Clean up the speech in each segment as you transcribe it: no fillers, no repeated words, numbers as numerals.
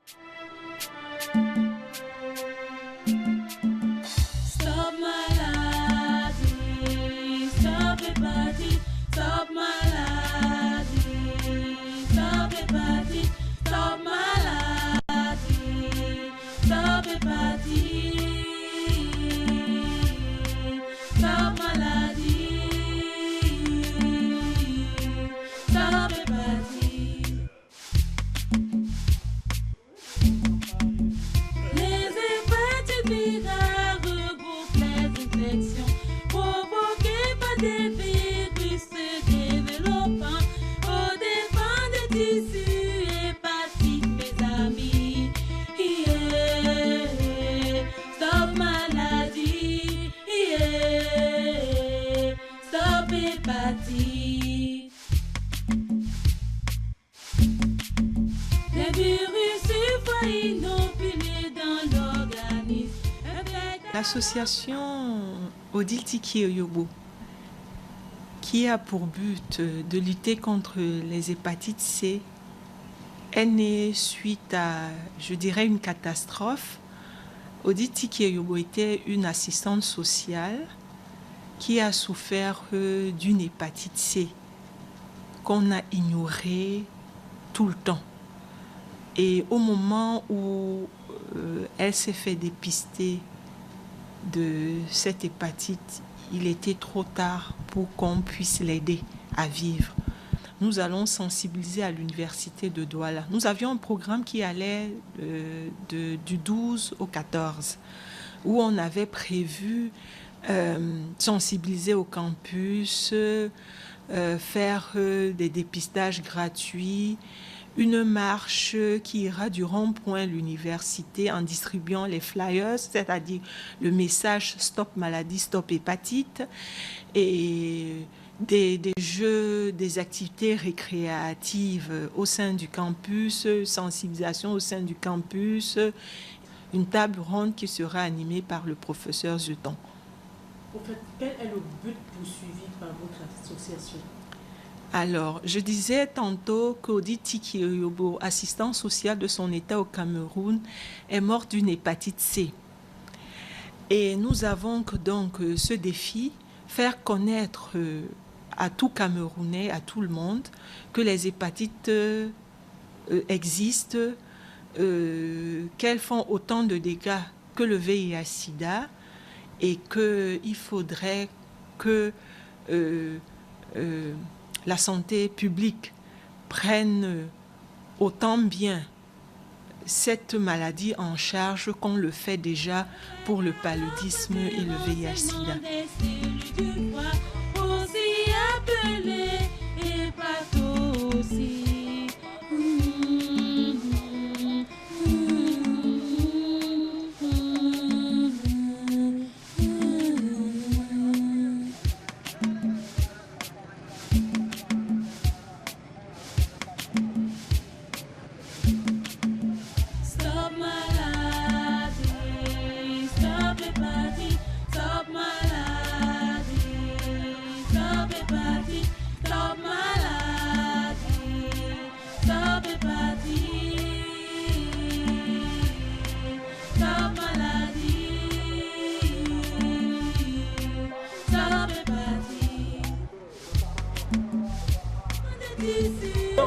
Stop maladie, stop hépatite, stop maladie, stop hépatite, stop maladie, stop hépatite, stop maladie, stop hépatite. Les hépatites virales regroupent les infections provoquées par des virus se développant au dépend des tissus hépatiques, mes amis. Yeah. Stop maladie, yeah. Stop hépatite. Les virus sont inopinés dans l'organisme. L'association Odile Tiki-Oyobo, qui a pour but de lutter contre les hépatites C, est née suite à, je dirais, une catastrophe. Odile Tiki-Oyobo était une assistante sociale qui a souffert d'une hépatite C qu'on a ignorée tout le temps. Et au moment où elle s'est fait dépister de cette hépatite, il était trop tard pour qu'on puisse l'aider à vivre. Nous allons sensibiliser à l'université de Douala. Nous avions un programme qui allait du 12 au 14, où on avait prévu sensibiliser au campus, faire des dépistages gratuits, une marche qui ira du rond-point l'université en distribuant les flyers, c'est-à-dire le message Stop maladie, stop hépatite, et des jeux, des activités récréatives au sein du campus, sensibilisation au sein du campus, une table ronde qui sera animée par le professeur Zeton. En fait, quel est le but poursuivi par votre association? Alors, je disais tantôt qu'Odile Tiki-Oyobo, assistant social de son État au Cameroun, est morte d'une hépatite C. Et nous avons donc ce défi, faire connaître à tout Camerounais, à tout le monde, que les hépatites existent, qu'elles font autant de dégâts que le VIH-Sida et qu'il faudrait que la santé publique prenne autant bien cette maladie en charge qu'on le fait déjà pour le paludisme et le VIH-Sida.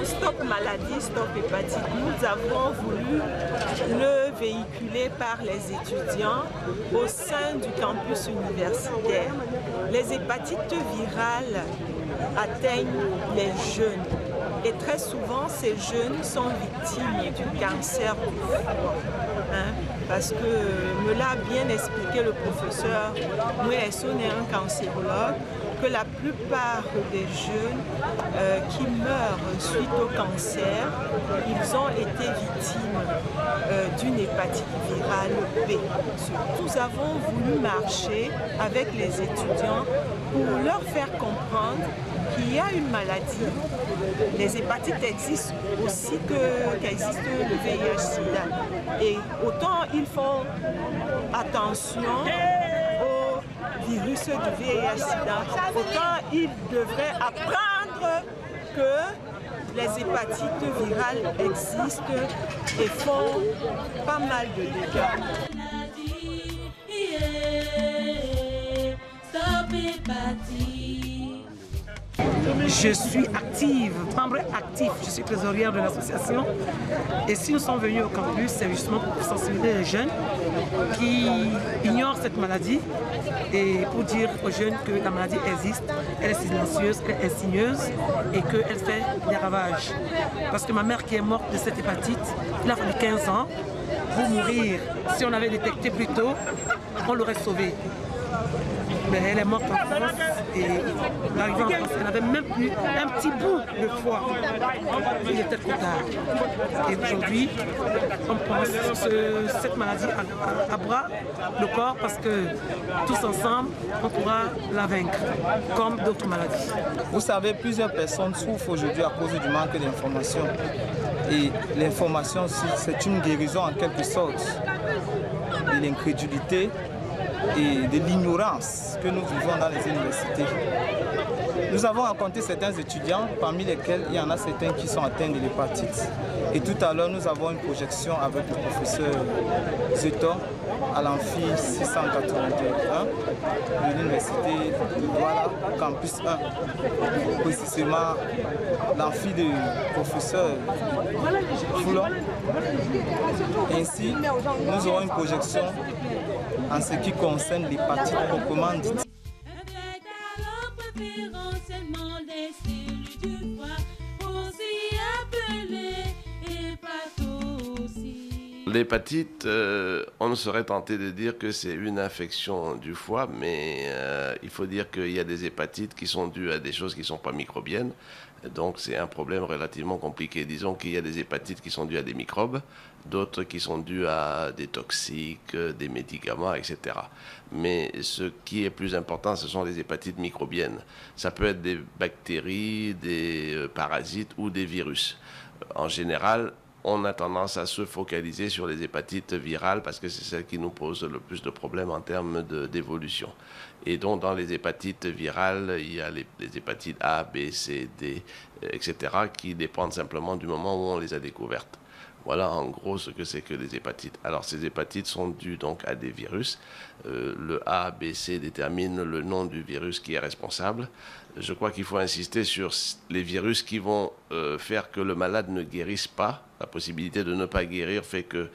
Stop maladie, stop hépatite, nous avons voulu le véhiculer par les étudiants au sein du campus universitaire. Les hépatites virales atteignent les jeunes et très souvent ces jeunes sont victimes du cancer du foie. Parce que me l'a bien expliqué le professeur Mouesso, un cancérologue, que la plupart des jeunes qui meurent suite au cancer, ils ont été victimes d'une hépatite virale B. Nous avons voulu marcher avec les étudiants pour leur faire comprendre qu'il y a une maladie. Les hépatites existent aussi qu'existe le VIH-Sida. Et autant ils font attention virus du VIH-Sida, autant ils devraient apprendre que les hépatites virales existent et font pas mal de dégâts. Maladie, yeah. Stop hépatite. Je suis active, membre actif, je suis trésorière de l'association. Et si nous sommes venus au campus, c'est justement pour sensibiliser les jeunes qui ignorent cette maladie et pour dire aux jeunes que la maladie existe, elle est silencieuse, elle est insigneuse et qu'elle fait des ravages. Parce que ma mère qui est morte de cette hépatite, il a fallu 15 ans pour mourir. Si on avait détecté plus tôt, on l'aurait sauvée. Mais elle est morte en France et l'arrivée en France, elle n'avait même plus un petit bout de foie. Il était trop tard. Et aujourd'hui, on pense que cette maladie à bras le corps parce que tous ensemble, on pourra la vaincre, comme d'autres maladies. Vous savez, plusieurs personnes souffrent aujourd'hui à cause du manque d'information. Et l'information, c'est une guérison en quelque sorte de l'incrédulité et de l'ignorance que nous vivons dans les universités. Nous avons rencontré certains étudiants, parmi lesquels il y en a certains qui sont atteints de l'hépatite. Et tout à l'heure, nous avons une projection avec le professeur Zeton à l'amphi 681 de l'université de Douala, campus 1. Précisément l'amphi du professeur Foulon. Ainsi, nous aurons une projection en ce qui concerne l'hépatite proprement dite. Préférentiellement les cellules du foie, aussi appelées hépatocite. L'hépatite, on serait tenté de dire que c'est une infection du foie, mais il faut dire qu'il y a des hépatites qui sont dues à des choses qui ne sont pas microbiennes. Donc c'est un problème relativement compliqué. Disons qu'il y a des hépatites qui sont dues à des microbes, d'autres qui sont dues à des toxiques, des médicaments, etc. Mais ce qui est plus important, ce sont les hépatites microbiennes. Ça peut être des bactéries, des parasites ou des virus. En général, on a tendance à se focaliser sur les hépatites virales parce que c'est celles qui nous posent le plus de problèmes en termes d'évolution. Et donc, dans les hépatites virales, il y a les hépatites A, B, C, D, etc., qui dépendent simplement du moment où on les a découvertes. Voilà en gros ce que c'est que les hépatites. Alors ces hépatites sont dues donc à des virus. Le A, B, C détermine le nom du virus qui est responsable. Je crois qu'il faut insister sur les virus qui vont faire que le malade ne guérisse pas. La possibilité de ne pas guérir fait que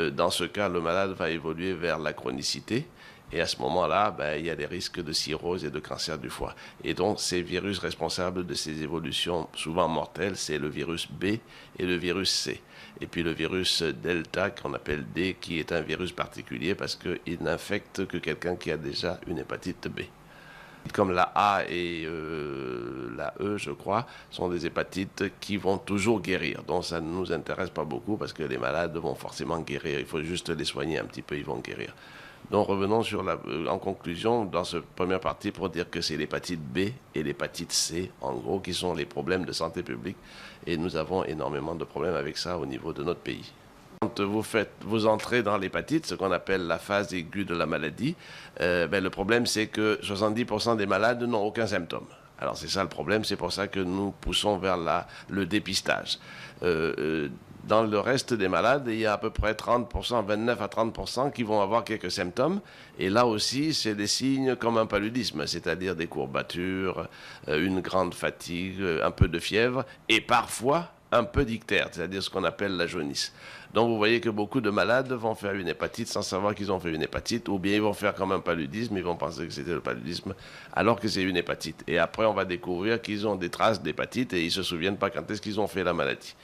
dans ce cas, le malade va évoluer vers la chronicité. Et à ce moment-là, il y a des risques de cirrhose et de cancer du foie. Et donc, ces virus responsables de ces évolutions souvent mortelles, c'est le virus B et le virus C. Et puis le virus Delta, qu'on appelle D, qui est un virus particulier parce qu'il n'infecte que quelqu'un qui a déjà une hépatite B. Comme la A et la E, je crois, sont des hépatites qui vont toujours guérir. Donc ça ne nous intéresse pas beaucoup parce que les malades vont forcément guérir. Il faut juste les soigner un petit peu, ils vont guérir. Donc revenons en conclusion dans cette première partie pour dire que c'est l'hépatite B et l'hépatite C, en gros, qui sont les problèmes de santé publique. Et nous avons énormément de problèmes avec ça au niveau de notre pays. Quand vous entrez dans l'hépatite, ce qu'on appelle la phase aiguë de la maladie, le problème c'est que 70% des malades n'ont aucun symptôme. Alors c'est ça le problème, c'est pour ça que nous poussons vers le dépistage. Dans le reste des malades, il y a à peu près 30%, 29 à 30% qui vont avoir quelques symptômes. Et là aussi, c'est des signes comme un paludisme, c'est-à-dire des courbatures, une grande fatigue, un peu de fièvre et parfois un peu d'ictère, c'est-à-dire ce qu'on appelle la jaunisse. Donc vous voyez que beaucoup de malades vont faire une hépatite sans savoir qu'ils ont fait une hépatite, ou bien ils vont faire comme un paludisme, ils vont penser que c'était le paludisme, alors que c'est une hépatite. Et après, on va découvrir qu'ils ont des traces d'hépatite et ils ne se souviennent pas quand est-ce qu'ils ont fait la maladie.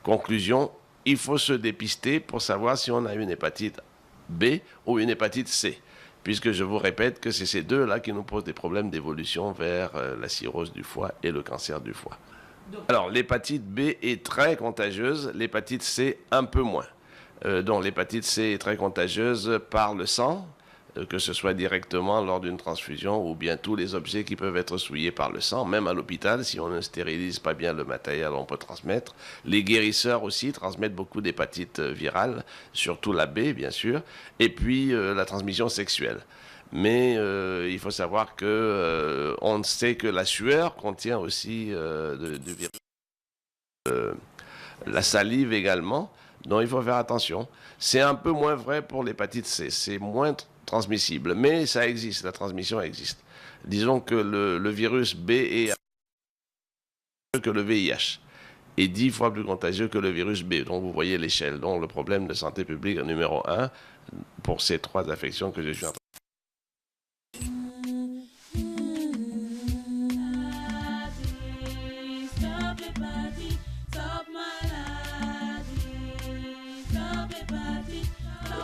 Conclusion, il faut se dépister pour savoir si on a une hépatite B ou une hépatite C, puisque je vous répète que c'est ces deux-là qui nous posent des problèmes d'évolution vers la cirrhose du foie et le cancer du foie. Alors, l'hépatite B est très contagieuse, l'hépatite C un peu moins. Donc, l'hépatite C est très contagieuse par le sang, que ce soit directement lors d'une transfusion ou bien tous les objets qui peuvent être souillés par le sang, même à l'hôpital, si on ne stérilise pas bien le matériel, on peut transmettre. Les guérisseurs aussi transmettent beaucoup d'hépatites virales, surtout la B, bien sûr, et puis la transmission sexuelle. Mais il faut savoir que on sait que la sueur contient aussi du virus. La salive également, donc il faut faire attention. C'est un peu moins vrai pour l'hépatite C, c'est moins transmissible, mais ça existe, la transmission existe. Disons que le virus B est que le VIH est 10 fois plus contagieux que le virus B. Donc vous voyez l'échelle. Donc le problème de santé publique numéro 1 pour ces 3 affections que je suis en train de...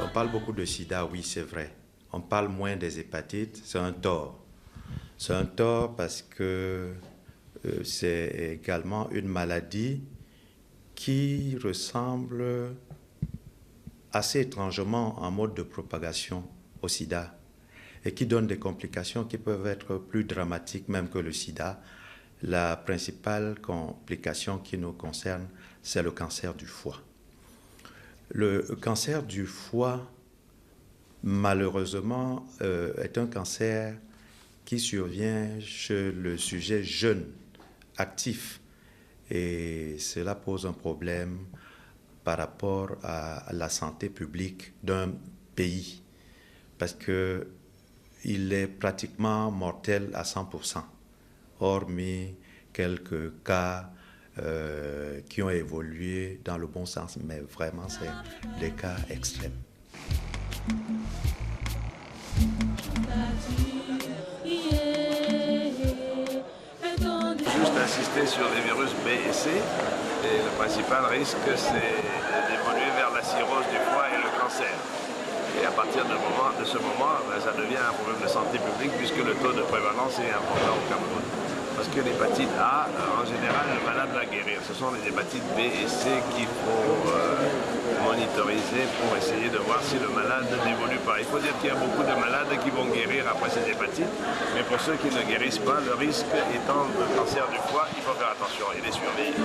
On parle beaucoup de sida, oui, c'est vrai. On parle moins des hépatites, c'est un tort. C'est un tort parce que c'est également une maladie qui ressemble assez étrangement en mode de propagation au sida et qui donne des complications qui peuvent être plus dramatiques même que le sida. La principale complication qui nous concerne, c'est le cancer du foie. Le cancer du foie, malheureusement, est un cancer qui survient chez le sujet jeune, actif. Et cela pose un problème par rapport à la santé publique d'un pays, parce qu'il est pratiquement mortel à 100%, hormis quelques cas qui ont évolué dans le bon sens, mais vraiment c'est des cas extrêmes. Juste insister sur les virus B et C, et le principal risque c'est d'évoluer vers la cirrhose du foie et le cancer. Et à partir de ce moment, ça devient un problème de santé publique puisque le taux de prévalence est important au Cameroun. Parce que l'hépatite A, en général, le malade va guérir. Ce sont les hépatites B et C qu'il faut monitoriser pour essayer de voir si le malade n'évolue pas. Il faut dire qu'il y a beaucoup de malades qui vont guérir après cette hépatite, mais pour ceux qui ne guérissent pas, le risque étant le cancer du foie, il faut faire attention et les surveiller.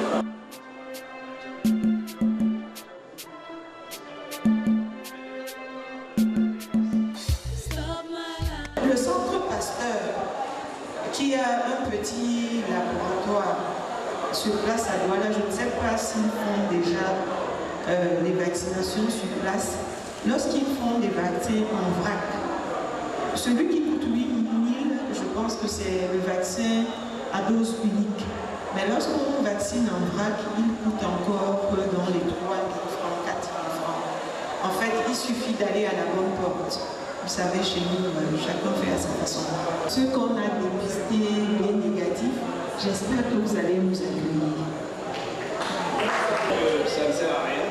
Le Centre Pasteur, qui a un petit laboratoire sur place à Douala, je ne sais pas s'ils font déjà les vaccinations sur place. Lorsqu'ils font des vaccins en vrac, celui qui coûte 8 000, je pense que c'est le vaccin à dose unique. Mais lorsqu'on vaccine en vrac, il coûte encore dans les 3 000 francs, 4 000 francs. En fait, il suffit d'aller à la bonne porte. Vous savez, chez nous, chacun fait à sa façon. Ceux qu'on a dépistés bien négatifs, j'espère que vous allez nous accueillir. Ça ne sert à rien.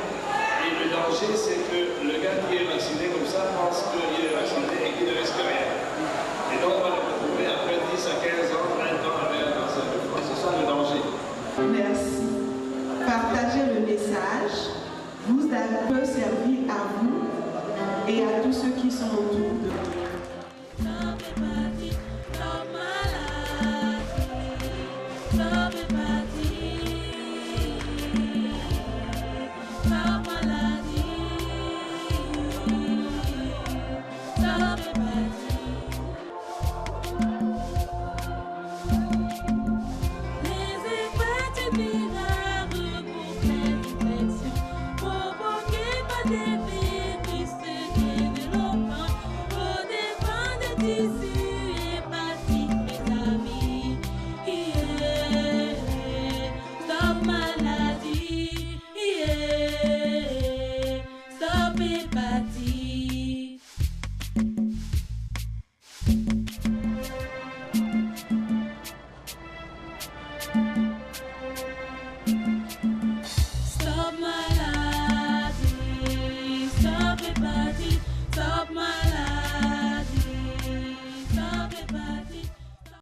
Et le danger, c'est que le gars qui est vacciné comme ça pense qu'il est vacciné et qu'il ne risque rien. Et donc, on va le retrouver après 10 à 15 ans, 20 ans avec un cancer du foie. C'est ça le danger. Merci. Partagez le message. Vous peut servir à vous et à tous ceux qui sont autour de vous.